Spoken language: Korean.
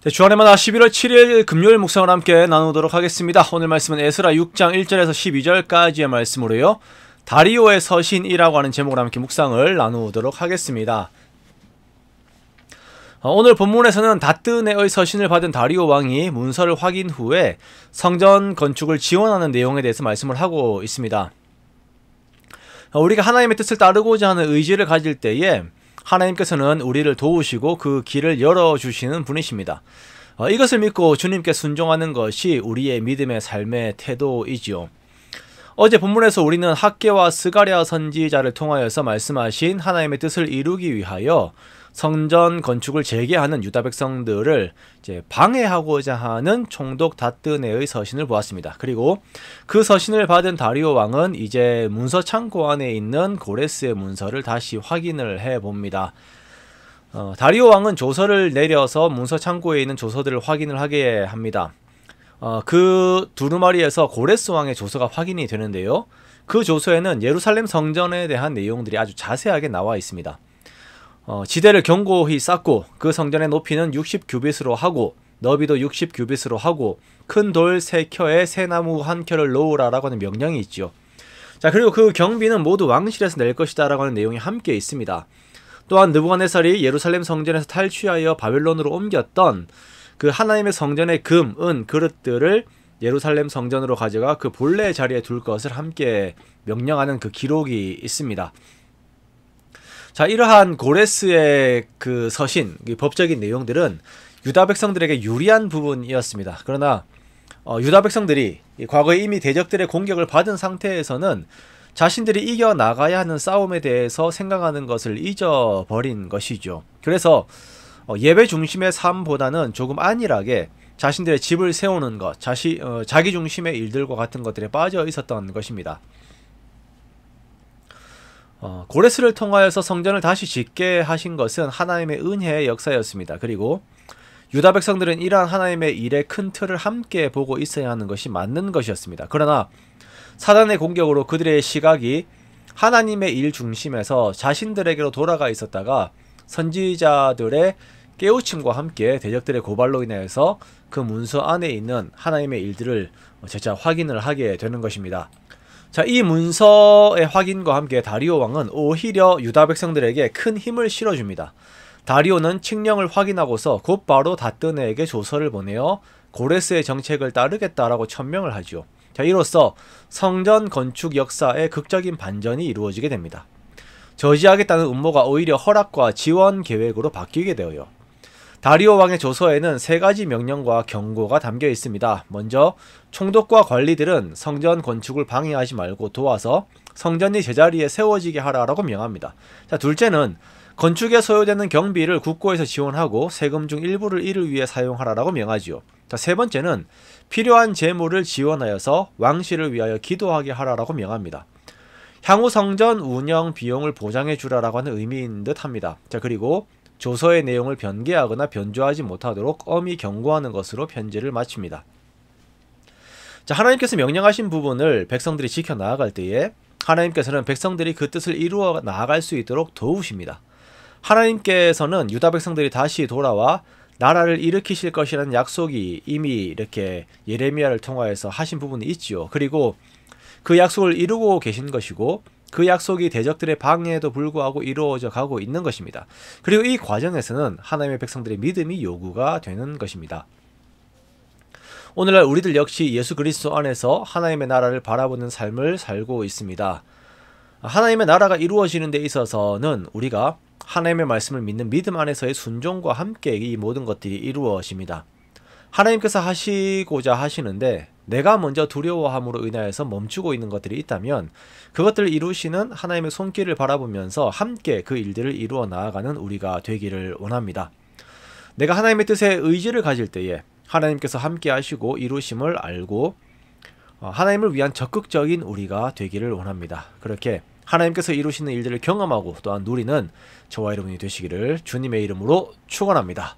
네, 주안의 만화 11월 7일 금요일 묵상을 함께 나누도록 하겠습니다. 오늘 말씀은 에스라 6장 1절에서 12절까지의 말씀으로요, 다리오의 서신이라고 하는 제목으로 함께 묵상을 나누도록 하겠습니다. 오늘 본문에서는 다뜨네의 서신을 받은 다리오 왕이 문서를 확인 후에 성전 건축을 지원하는 내용에 대해서 말씀을 하고 있습니다. 우리가 하나님의 뜻을 따르고자 하는 의지를 가질 때에 하나님께서는 우리를 도우시고 그 길을 열어주시는 분이십니다. 이것을 믿고 주님께 순종하는 것이 우리의 믿음의 삶의 태도이지요. 어제 본문에서 우리는 학개와 스가랴 선지자를 통하여서 말씀하신 하나님의 뜻을 이루기 위하여 성전 건축을 재개하는 유다 백성들을 방해하고자 하는 총독 다뜨네의 서신을 보았습니다. 그리고 그 서신을 받은 다리오 왕은 이제 문서 창고 안에 있는 고레스의 문서를 다시 확인을 해 봅니다. 다리오 왕은 조서를 내려서 문서 창고에 있는 조서들을 확인을 하게 합니다. 그 두루마리에서 고레스 왕의 조서가 확인이 되는데요, 그 조서에는 예루살렘 성전에 대한 내용들이 아주 자세하게 나와 있습니다. 지대를 견고히 쌓고 그 성전의 높이는 60규빗으로 하고 너비도 60규빗으로 하고 큰 돌 3켜에 새나무 1켜를 놓으라라고 하는 명령이 있죠. 자, 그리고 그 경비는 모두 왕실에서 낼 것이다 라고 하는 내용이 함께 있습니다. 또한 느부갓네살이 예루살렘 성전에서 탈취하여 바벨론으로 옮겼던 그 하나님의 성전의 금, 은, 그릇들을 예루살렘 성전으로 가져가 그 본래 자리에 둘 것을 함께 명령하는 그 기록이 있습니다. 자, 이러한 고레스의 그 서신, 법적인 내용들은 유다 백성들에게 유리한 부분이었습니다. 그러나 유다 백성들이 과거에 이미 대적들의 공격을 받은 상태에서는 자신들이 이겨나가야 하는 싸움에 대해서 생각하는 것을 잊어버린 것이죠. 그래서 예배 중심의 삶보다는 조금 안일하게 자신들의 집을 세우는 것, 자기 중심의 일들과 같은 것들에 빠져 있었던 것입니다. 고레스를 통하여서 성전을 다시 짓게 하신 것은 하나님의 은혜의 역사였습니다. 그리고 유다 백성들은 이러한 하나님의 일의 큰 틀을 함께 보고 있어야 하는 것이 맞는 것이었습니다. 그러나 사단의 공격으로 그들의 시각이 하나님의 일 중심에서 자신들에게로 돌아가 있었다가 선지자들의 깨우침과 함께 대적들의 고발로 인해서 그 문서 안에 있는 하나님의 일들을 재차 확인을 하게 되는 것입니다. 자, 이 문서의 확인과 함께 다리오 왕은 오히려 유다 백성들에게 큰 힘을 실어줍니다. 다리오는 칙령을 확인하고서 곧바로 다뜨네에게 조서를 보내어 고레스의 정책을 따르겠다라고 천명을 하죠. 자, 이로써 성전 건축 역사의 극적인 반전이 이루어지게 됩니다. 저지하겠다는 음모가 오히려 허락과 지원 계획으로 바뀌게 되어요. 다리오 왕의 조서에는 3가지 명령과 경고가 담겨 있습니다. 먼저 총독과 관리들은 성전 건축을 방해하지 말고 도와서 성전이 제자리에 세워지게 하라라고 명합니다. 자, 둘째는 건축에 소요되는 경비를 국고에서 지원하고 세금 중 일부를 이를 위해 사용하라라고 명하지요. 자, 세 번째는 필요한 재물을 지원하여서 왕실을 위하여 기도하게 하라라고 명합니다. 향후 성전 운영 비용을 보장해 주라라고 하는 의미인 듯 합니다. 자, 그리고 조서의 내용을 변개하거나 변조하지 못하도록 엄히 경고하는 것으로 편지를 마칩니다. 자, 하나님께서 명령하신 부분을 백성들이 지켜나아갈 때에 하나님께서는 백성들이 그 뜻을 이루어 나아갈 수 있도록 도우십니다. 하나님께서는 유다 백성들이 다시 돌아와 나라를 일으키실 것이라는 약속이 이미 이렇게 예레미야를 통하여서 하신 부분이 있지요. 그리고 그 약속을 이루고 계신 것이고 그 약속이 대적들의 방해에도 불구하고 이루어져 가고 있는 것입니다. 그리고 이 과정에서는 하나님의 백성들의 믿음이 요구가 되는 것입니다. 오늘날 우리들 역시 예수 그리스도 안에서 하나님의 나라를 바라보는 삶을 살고 있습니다. 하나님의 나라가 이루어지는 데 있어서는 우리가 하나님의 말씀을 믿는 믿음 안에서의 순종과 함께 이 모든 것들이 이루어집니다. 하나님께서 하시고자 하시는데 내가 먼저 두려워함으로 인하여서 멈추고 있는 것들이 있다면 그것들을 이루시는 하나님의 손길을 바라보면서 함께 그 일들을 이루어 나아가는 우리가 되기를 원합니다. 내가 하나님의 뜻에 의지를 가질 때에 하나님께서 함께 하시고 이루심을 알고 하나님을 위한 적극적인 우리가 되기를 원합니다. 그렇게 하나님께서 이루시는 일들을 경험하고 또한 누리는 저와 여러분이 되시기를 주님의 이름으로 축원합니다.